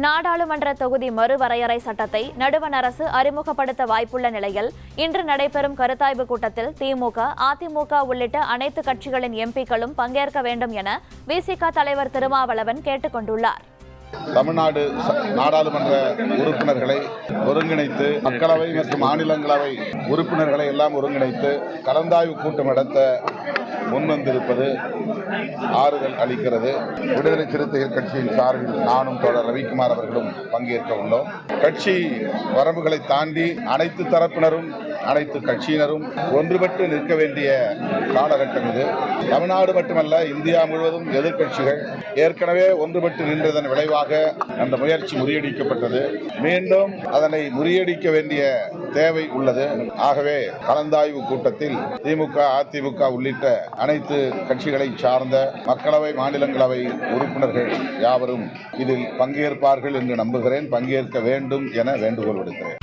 நாடாளுமன்ற தொகுதி மறுவரையறை சட்டத்தை நடுவண் அரசு அறிமுகப்படுத்த வாய்ப்புள்ள நிலையில் இன்று நடைபெறும் கருத்தாய்வு கூட்டத்தில் திமுக, அதிமுக உள்ளிட்ட அனைத்து கட்சிகளின் எம்பிக்களும் பங்கேற்க வேண்டும் என விசிக தலைவர் திருமாவளவன் கேட்டுக் கொண்டுள்ளார். தமிழ்நாடு நாடாளுமன்ற உறுப்பினர்களை ஒருங்கிணைத்து மக்களவை மற்றும் மாநிலங்களவை உறுப்பினர்களை எல்லாம் ஒருங்கிணைத்து கலந்தாய்வு கூட்டம் நடத்த முன்வந்திருப்பது ஆறுதல் அளிக்கிறது. விடுதலை சிறுத்தைகள் கட்சியின் சார்பில் நானும் தோழர் ரவிக்குமார் அவர்களும் பங்கேற்க உள்ளோம். கட்சி வரம்புகளை தாண்டி அனைத்து தரப்பினரும் அனைத்து கட்சியினரும் ஒன்றுபட்டு நிற்க வேண்டிய காலகட்டம் இது. தமிழ்நாடு மட்டுமல்ல, இந்தியா முழுவதும் எதிர்க்கட்சிகள் ஏற்கனவே ஒன்றுபட்டு நின்றதன் விளைவாக அந்த முயற்சி முறியடிக்கப்பட்டது. மீண்டும் அதனை முறியடிக்க வேண்டிய தேவை உள்ளது. ஆகவே கலந்தாய்வு கூட்டத்தில் திமுக, அதிமுக உள்ளிட்ட அனைத்து கட்சிகளை சார்ந்த மக்களவை, மாநிலங்களவை உறுப்பினர்கள் யாவரும் இதில் பங்கேற்பார்கள் என்று நம்புகிறேன். பங்கேற்க வேண்டும் என வேண்டுகோள் விடுக்கிறேன்.